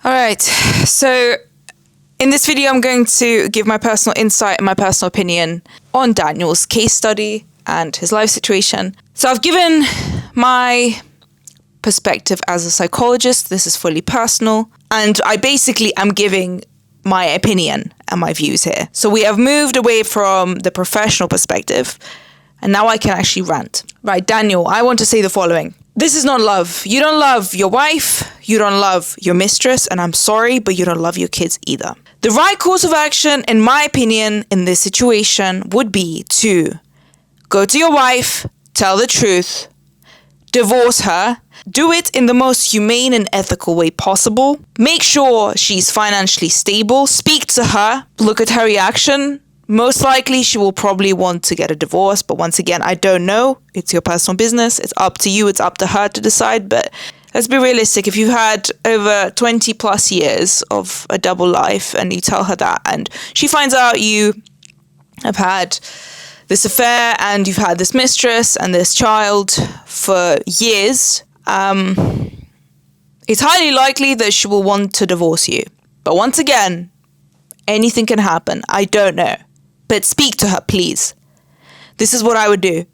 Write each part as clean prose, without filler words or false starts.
All right, so in this video, I'm going to give my personal insight and my personal opinion on Daniel's case study and his life situation. So I've given my perspective as a psychologist. This is fully personal. And I basically am giving my opinion and my views here. So we have moved away from the professional perspective, and now I can actually rant. Right, Daniel, I want to say the following. This is not love. You don't love your wife, you don't love your mistress, and I'm sorry, but you don't love your kids either. The right course of action, in my opinion, in this situation would be to go to your wife, tell the truth, divorce her, do it in the most humane and ethical way possible. Make sure she's financially stable. Speak to her. Look at her reaction. Most likely, she will probably want to get a divorce. But once again, I don't know. It's your personal business. It's up to you. It's up to her to decide. But let's be realistic. If you've had over 20 plus years of a double life and you tell her that and she finds out you have had this affair and you've had this mistress and this child for years, it's highly likely that she will want to divorce you. But once again, anything can happen. I don't know. But speak to her, please. This is what I would do.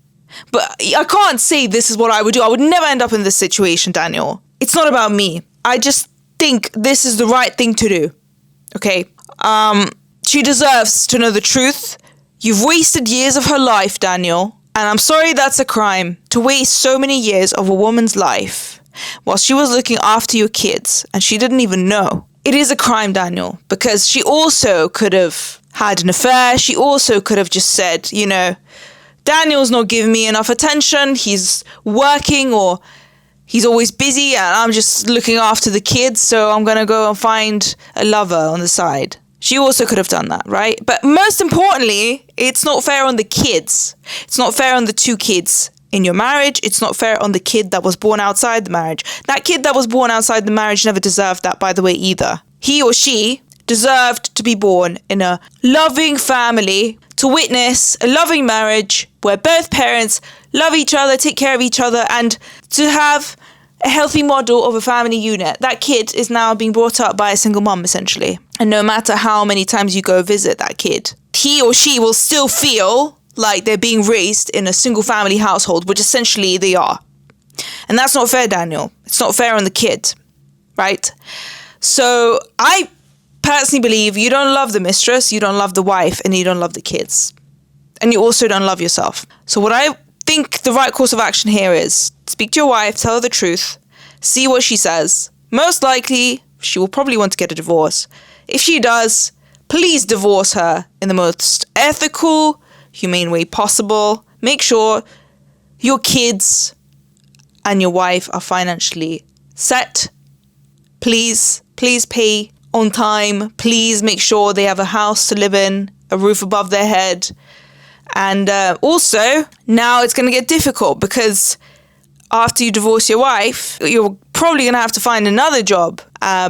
But I can't say this is what I would do. I would never end up in this situation, Daniel. It's not about me. I just think this is the right thing to do. Okay? She deserves to know the truth. You've wasted years of her life, Daniel. And I'm sorry that's a crime, to waste so many years of a woman's life while she was looking after your kids and she didn't even know. It is a crime, Daniel, because she also could have had an affair. She also could have just said, you know, Daniel's not giving me enough attention. He's working or he's always busy and I'm just looking after the kids. So I'm going to go and find a lover on the side. She also could have done that, right? But most importantly, it's not fair on the kids. It's not fair on the two kids in your marriage. It's not fair on the kid that was born outside the marriage. That kid that was born outside the marriage never deserved that, by the way, either. He or she deserved to be born in a loving family, to witness a loving marriage where both parents love each other, take care of each other, and to have a healthy model of a family unit. That kid is now being brought up by a single mom, essentially. And no matter how many times you go visit that kid, he or she will still feel like they're being raised in a single family household, which essentially they are. And that's not fair, Daniel. It's not fair on the kid, right? So I personally believe you don't love the mistress, you don't love the wife, and you don't love the kids. And you also don't love yourself. So what I think the right course of action here is speak to your wife, tell her the truth, see what she says. Most likely, she will probably want to get a divorce. If she does, please divorce her in the most ethical, humane way possible. Make sure your kids and your wife are financially set. Please pay on time. Please make sure they have a house to live in, a roof above their head. And also, now it's going to get difficult because after you divorce your wife, you're probably going to have to find another job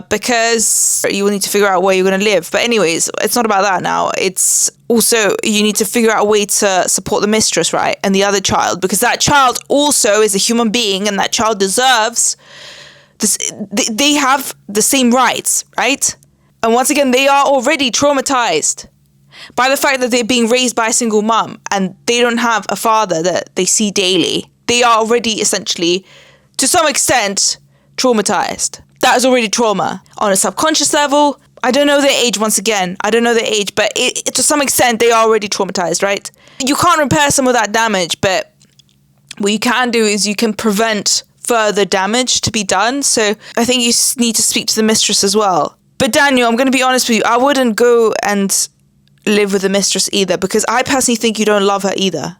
because you will need to figure out where you're going to live. But anyways, it's not about that now. It's also you need to figure out a way to support the mistress, right? And the other child, because that child also is a human being and that child deserves this. They have the same rights, right? And once again, they are already traumatized by the fact that they're being raised by a single mom and they don't have a father that they see daily. They are already essentially, to some extent, traumatized. That is already trauma. On a subconscious level, I don't know their age once again. I don't know their age, but to some extent, they are already traumatized, right? You can't repair some of that damage, but what you can do is you can prevent further damage to be done. So I think you need to speak to the mistress as well. But Daniel, I'm going to be honest with you. I wouldn't go and live with the mistress either because I personally think you don't love her either.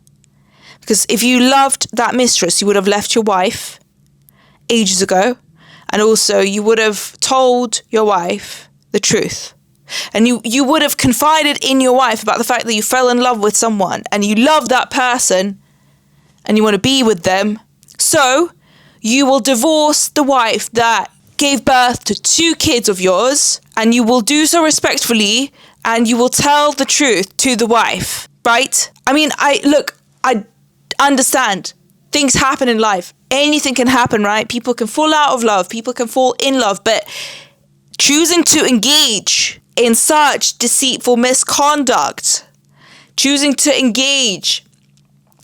Because if you loved that mistress, you would have left your wife ages ago. And also you would have told your wife the truth. And you would have confided in your wife about the fact that you fell in love with someone and you love that person and you want to be with them. So you will divorce the wife that gave birth to 2 kids of yours, and you will do so respectfully, and you will tell the truth to the wife, right? I mean, I understand things happen in life. Anything can happen, right? People can fall out of love. People can fall in love. But choosing to engage in such deceitful misconduct, choosing to engage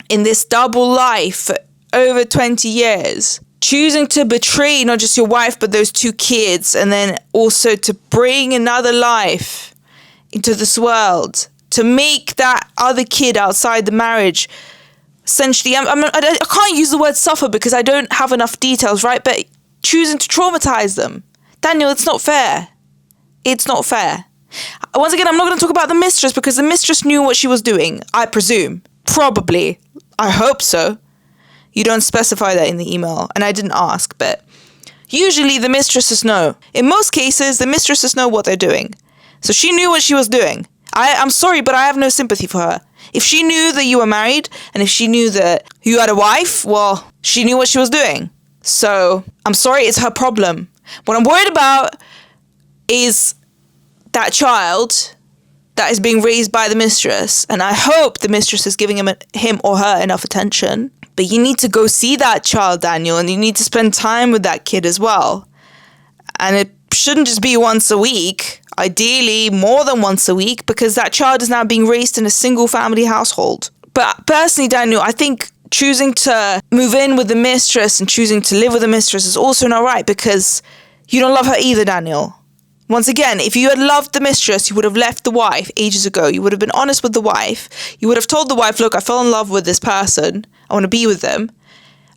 in this double life for over 20 years, choosing to betray not just your wife but those 2 kids, and then also to bring another life into this world, to make that other kid outside the marriage essentially, I can't use the word suffer because I don't have enough details, right? But choosing to traumatize them. Daniel, it's not fair. It's not fair. Once again, I'm not going to talk about the mistress because the mistress knew what she was doing, I presume. Probably. I hope so. You don't specify that in the email, and I didn't ask, but usually the mistresses know. In most cases, the mistresses know what they're doing. So she knew what she was doing. I'm sorry, but I have no sympathy for her. If she knew that you were married, and if she knew that you had a wife, well, she knew what she was doing. So, I'm sorry, it's her problem. What I'm worried about is that child that is being raised by the mistress, and I hope the mistress is giving him or her enough attention. But you need to go see that child, Daniel, and you need to spend time with that kid as well. And it shouldn't just be once a week. Ideally, more than once a week, because that child is now being raised in a single family household. But personally, Daniel, I think choosing to move in with the mistress and choosing to live with the mistress is also not right, because you don't love her either, Daniel. Once again, if you had loved the mistress, you would have left the wife ages ago. You would have been honest with the wife. You would have told the wife, look, I fell in love with this person. I want to be with them.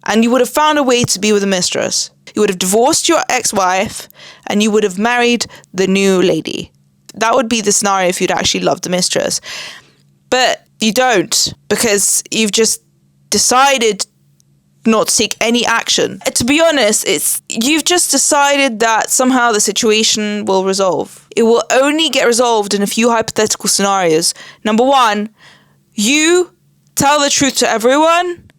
And you would have found a way to be with the mistress. You would have divorced your ex-wife and you would have married the new lady. That would be the scenario if you'd actually loved the mistress. But you don't, because you've just decided not to take any action. To be honest, you've just decided that somehow the situation will resolve. It will only get resolved in a few hypothetical scenarios. Number 1, you tell the truth to everyone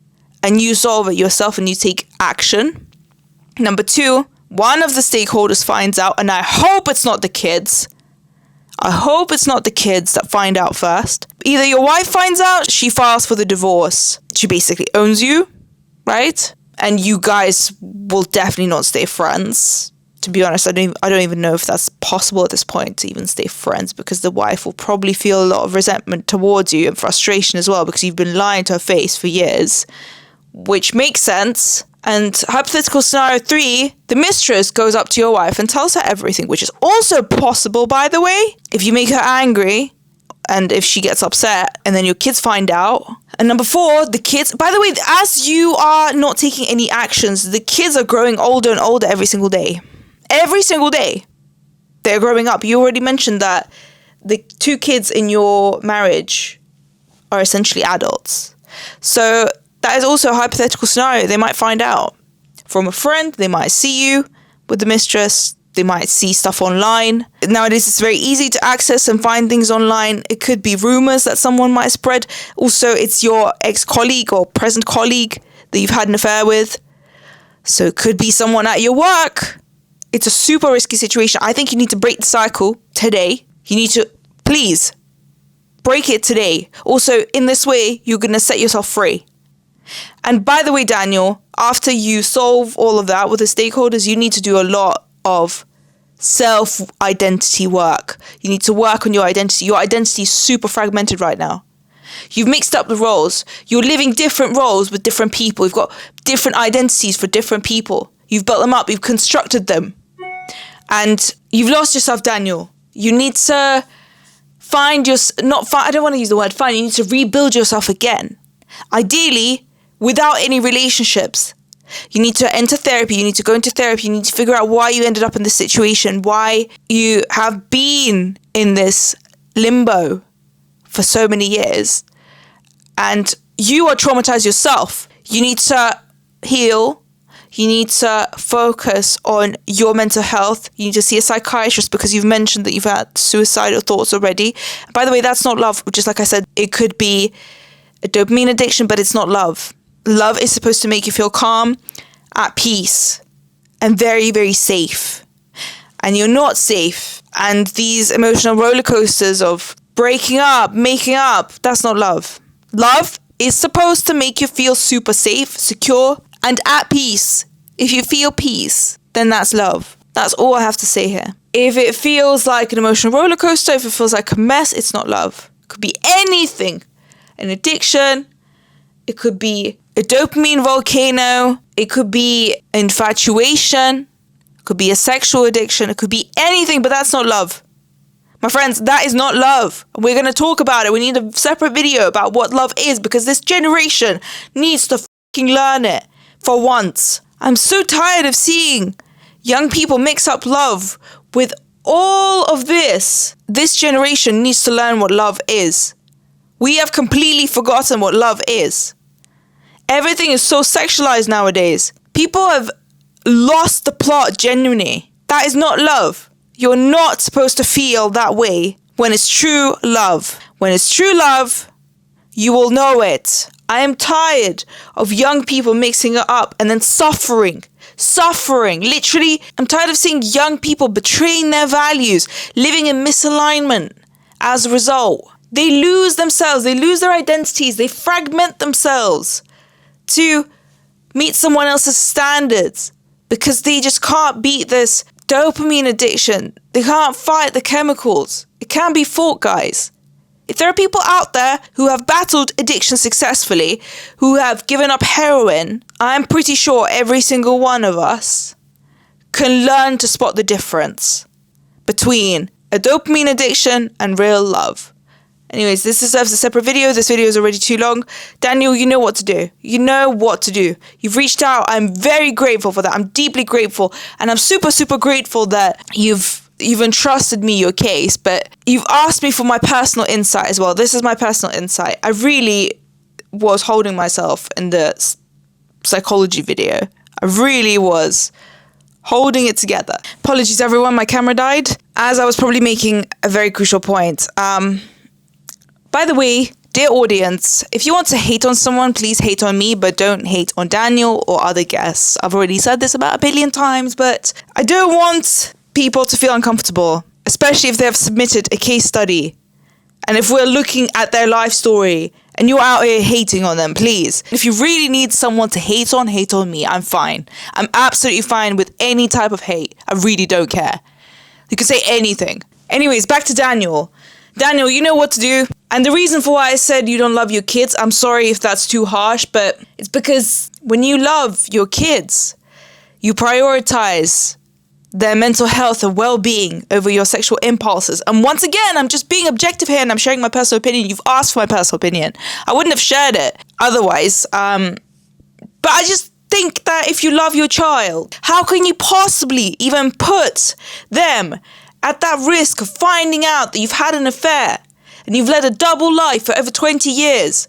and you solve it yourself and you take action. Number 2, one of the stakeholders finds out, and I hope it's not the kids. I hope it's not the kids that find out first. Either your wife finds out, she files for the divorce. She basically owns you, right? And you guys will definitely not stay friends. To be honest, I don't even know if that's possible at this point to even stay friends, because the wife will probably feel a lot of resentment towards you and frustration as well, because you've been lying to her face for years, which makes sense. And hypothetical scenario 3, the mistress goes up to your wife and tells her everything, which is also possible, by the way. If you make her angry and if she gets upset and then your kids find out. And number 4, the kids, by the way, as you are not taking any actions, the kids are growing older and older every single day. Every single day. They're growing up. You already mentioned that the 2 kids in your marriage are essentially adults. So that is also a hypothetical scenario. They might find out from a friend. They might see you with the mistress. They might see stuff online. Nowadays, it's very easy to access and find things online. It could be rumors that someone might spread. Also, it's your ex-colleague or present colleague that you've had an affair with. So it could be someone at your work. It's a super risky situation. I think you need to break the cycle today. You need to, please, break it today. Also, in this way, you're going to set yourself free. And by the way, Daniel, after you solve all of that with the stakeholders, you need to do a lot of self-identity work. You need to work on your identity. Your identity is super fragmented right now. You've mixed up the roles. You're living different roles with different people. You've got different identities for different people. You've built them up. You've constructed them. And you've lost yourself, Daniel. You need to find your... I don't want to use the word find. You need to rebuild yourself again. Ideally, without any relationships. You need to enter therapy. You need to go into therapy. You need to figure out why you ended up in this situation, why you have been in this limbo for so many years. And you are traumatized yourself. You need to heal. You need to focus on your mental health. You need to see a psychiatrist because you've mentioned that you've had suicidal thoughts already. By the way, that's not love. Just like I said, it could be a dopamine addiction, but it's not love. Love is supposed to make you feel calm, at peace, and very, very safe. And you're not safe. And these emotional roller coasters of breaking up, making up, that's not love. Love is supposed to make you feel super safe, secure, and at peace. If you feel peace, then that's love. That's all I have to say here. If it feels like an emotional roller coaster, if it feels like a mess, it's not love. It could be anything. An addiction. It could be a dopamine volcano. It could be infatuation. It could be a sexual addiction. It could be anything, but that's not love. My friends, that is not love. We're going to talk about it. We need a separate video about what love is, because this generation needs to fucking learn it for once. I'm so tired of seeing young people mix up love with all of this. This generation needs to learn what love is. We have completely forgotten what love is. Everything is so sexualized nowadays. People have lost the plot genuinely. That is not love. You're not supposed to feel that way when it's true love. When it's true love, you will know it. I am tired of young people mixing it up and then suffering. Literally, I'm tired of seeing young people betraying their values, living in misalignment as a result. They lose themselves, they lose their identities, they fragment themselves to meet someone else's standards because they just can't beat this dopamine addiction. They can't fight the chemicals. It can be fought, guys. If there are people out there who have battled addiction successfully, who have given up heroin, I'm pretty sure every single one of us can learn to spot the difference between a dopamine addiction and real love. Anyways, this deserves a separate video. This video is already too long. Daniel, you know what to do. You know what to do. You've reached out. I'm very grateful for that. I'm deeply grateful. And I'm super, super grateful that you've entrusted me your case, but you've asked me for my personal insight as well. This is my personal insight. I really was holding myself in the psychology video. I really was holding it together. Apologies, everyone. My camera died as I was probably making a very crucial point. By the way, dear audience, if you want to hate on someone, please hate on me, but don't hate on Daniel or other guests. I've already said this about 1 billion times, but I don't want people to feel uncomfortable, especially if they have submitted a case study. And if we're looking at their life story and you're out here hating on them, please. If you really need someone to hate on me. I'm fine. I'm absolutely fine with any type of hate. I really don't care. You can say anything. Anyways, back to Daniel. Daniel, you know what to do. And the reason for why I said you don't love your kids, I'm sorry if that's too harsh, but it's because when you love your kids, you prioritize their mental health and well-being over your sexual impulses. And once again, I'm just being objective here and I'm sharing my personal opinion. You've asked for my personal opinion. I wouldn't have shared it otherwise. But I just think that if you love your child, how can you possibly even put them at that risk of finding out that you've had an affair and you've led a double life for over 20 years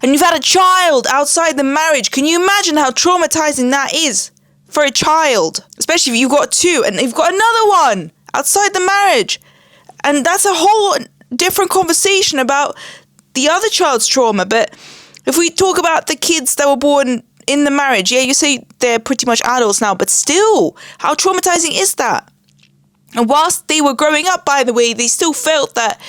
and you've had a child outside the marriage? Can you imagine how traumatizing that is for a child? Especially if you've got two and you've got another one outside the marriage. And that's a whole different conversation about the other child's trauma. But if we talk about the kids that were born in the marriage, yeah, you say they're pretty much adults now, but still, how traumatizing is that? And whilst they were growing up, by the way, they still felt that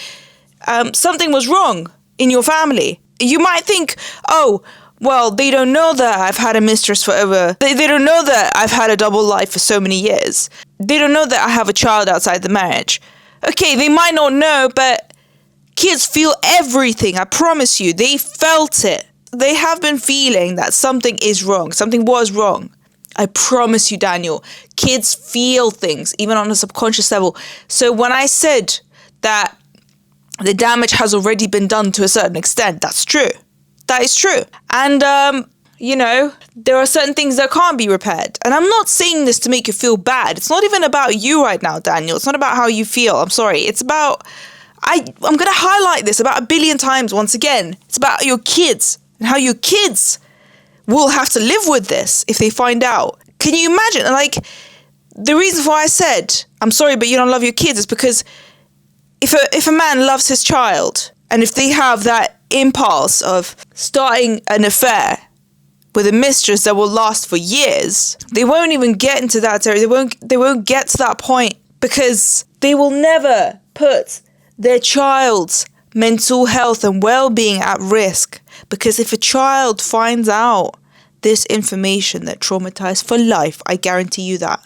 something was wrong in your family. You might think, oh, well, they don't know that I've had a mistress for over... They don't know that I've had a double life for so many years. They don't know that I have a child outside the marriage. Okay, they might not know, but kids feel everything. I promise you, they felt it. They have been feeling that something is wrong. Something was wrong. I promise you, Daniel, kids feel things, even on a subconscious level. So when I said that the damage has already been done to a certain extent, that's true. That is true. And, there are certain things that can't be repaired. And I'm not saying this to make you feel bad. It's not even about you right now, Daniel. It's not about how you feel. I'm sorry. It's about... I'm going to highlight this about 1 billion times once again. It's about your kids and how your kids will have to live with this if they find out. Can you imagine? The reason why I said, I'm sorry, but you don't love your kids is because if a man loves his child and if they have that impulse of starting an affair with a mistress that will last for years, they won't even get into that area. They won't get to that point because they will never put their child's mental health and well-being at risk. Because if a child finds out this information, they're traumatized for life. I guarantee you that.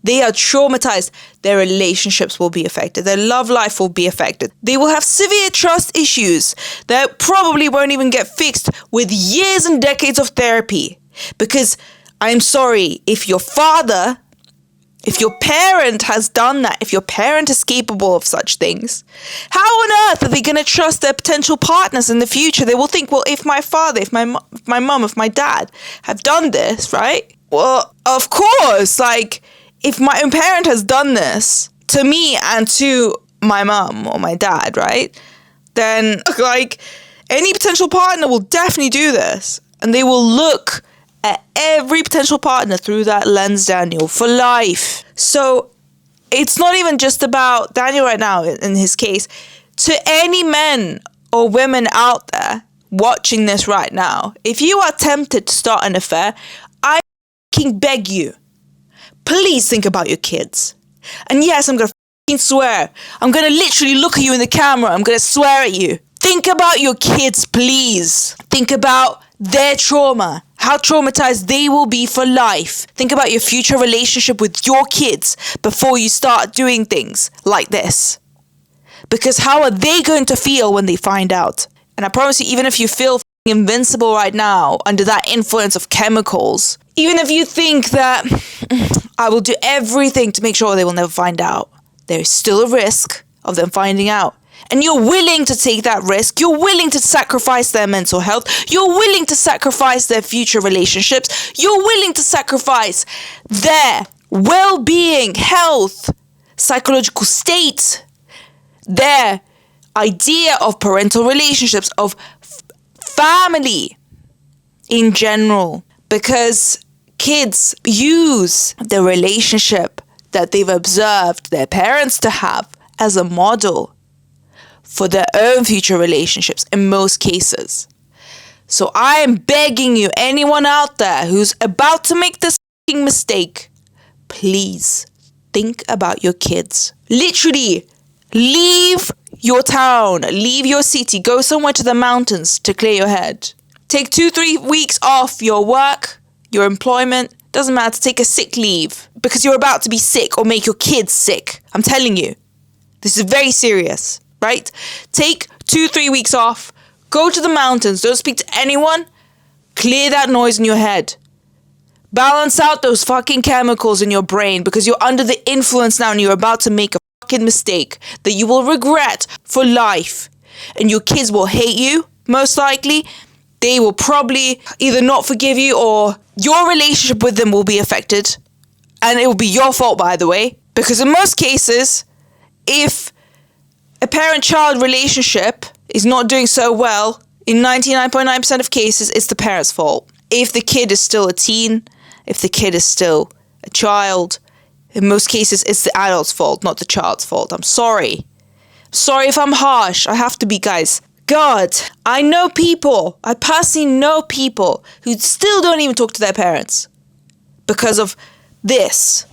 They are traumatized. Their relationships will be affected. Their love life will be affected. They will have severe trust issues that probably won't even get fixed with years and decades of therapy. Because I'm sorry, if your parent has done that, if your parent is capable of such things, how on earth are they going to trust their potential partners in the future? They will think, well, if my father, if my mum, if my dad have done this, right? Well, of course, like, if my own parent has done this to me and to my mum or my dad, right? Then, like, any potential partner will definitely do this. And they will look at every potential partner through that lens, Daniel, for life. So it's not even just about Daniel right now, in his case. To any men or women out there watching this right now, if you are tempted to start an affair, I fucking beg you, please think about your kids. And yes, I'm going to fucking swear. I'm going to literally look at you in the camera. I'm going to swear at you. Think about your kids, please. Think about their trauma, how traumatized they will be for life. Think about your future relationship with your kids before you start doing things like this. Because how are they going to feel when they find out? And I promise you, even if you feel invincible right now under that influence of chemicals, even if you think that I will do everything to make sure they will never find out, there is still a risk of them finding out. And you're willing to take that risk. You're willing to sacrifice their mental health. You're willing to sacrifice their future relationships. You're willing to sacrifice their well-being, health, psychological state, their idea of parental relationships, of family in general. Because kids use the relationship that they've observed their parents to have as a model for their own future relationships in most cases. So I am begging you, anyone out there who's about to make this fucking mistake, please think about your kids. Literally, leave your town, leave your city, go somewhere to the mountains to clear your head. Take 2-3 weeks off your work, your employment, doesn't matter, take a sick leave because you're about to be sick or make your kids sick. I'm telling you, this is very serious. Right? Take 2-3 weeks off. Go to the mountains. Don't speak to anyone. Clear that noise in your head. Balance out those fucking chemicals in your brain because you're under the influence now and you're about to make a fucking mistake that you will regret for life. And your kids will hate you, most likely. They will probably either not forgive you or your relationship with them will be affected. And it will be your fault, by the way. Because in most cases, if a parent-child relationship is not doing so well, in 99.9% of cases, it's the parent's fault. If the kid is still a teen, if the kid is still a child, in most cases, it's the adult's fault, not the child's fault. I'm sorry. Sorry if I'm harsh. I have to be, guys. God, I personally know people who still don't even talk to their parents because of this.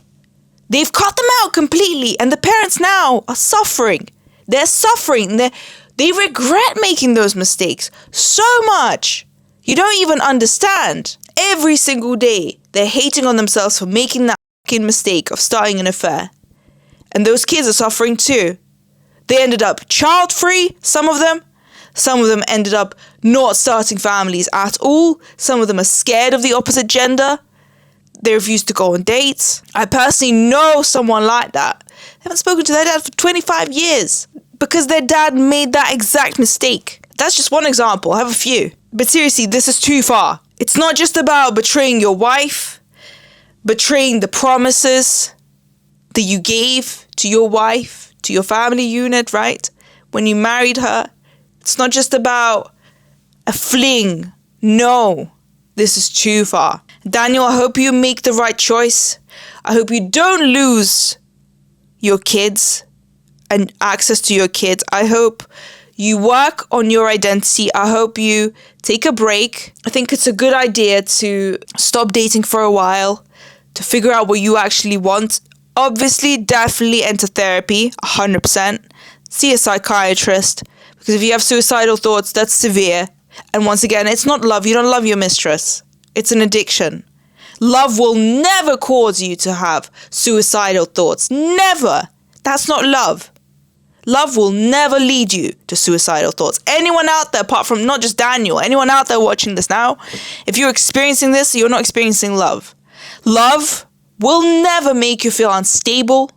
They've cut them out completely, and the parents now are suffering. They're suffering. They regret making those mistakes so much. You don't even understand. Every single day, they're hating on themselves for making that fucking mistake of starting an affair. And those kids are suffering too. They ended up child-free, some of them. Some of them ended up not starting families at all. Some of them are scared of the opposite gender. They refuse to go on dates. I personally know someone like that. They haven't spoken to their dad for 25 years because their dad made that exact mistake. That's just one example. I have a few. But seriously, this is too far. It's not just about betraying your wife, betraying the promises that you gave to your wife, to your family unit, right? When you married her. It's not just about a fling. No, this is too far. Daniel, I hope you make the right choice. I hope you don't lose your kids and access to your kids. I hope you work on your identity. I hope you take a break. I think it's a good idea to stop dating for a while, to figure out what you actually want. Obviously, definitely enter therapy, 100%. See a psychiatrist, because if you have suicidal thoughts, that's severe. And once again, it's not love. You don't love your mistress. It's an addiction. Love will never cause you to have suicidal thoughts. Never. That's not love. Love will never lead you to suicidal thoughts. Anyone out there, apart from not just Daniel, anyone out there watching this now, if you're experiencing this, you're not experiencing love. Love will never make you feel unstable.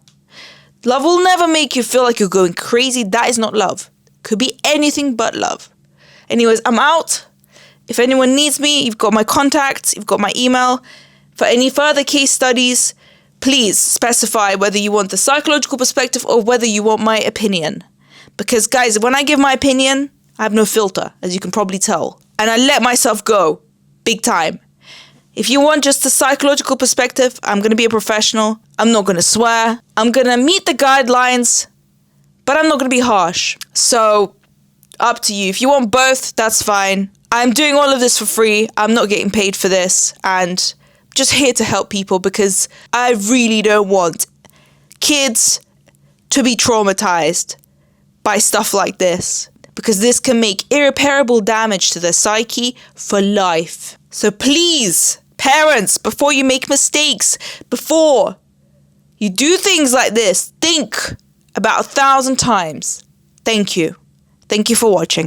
Love will never make you feel like you're going crazy. That is not love. Could be anything but love. Anyways, I'm out. If anyone needs me, you've got my contacts, you've got my email. For any further case studies, please specify whether you want the psychological perspective or whether you want my opinion. Because guys, when I give my opinion, I have no filter, as you can probably tell. And I let myself go, big time. If you want just the psychological perspective, I'm going to be a professional. I'm not going to swear. I'm going to meet the guidelines, but I'm not going to be harsh. So, up to you. If you want both, that's fine. I'm doing all of this for free. I'm not getting paid for this. And just here to help people because I really don't want kids to be traumatized by stuff like this, because this can make irreparable damage to their psyche for life. So please, parents, before you make mistakes, before you do things like this, think about 1,000 times. Thank you. Thank you for watching.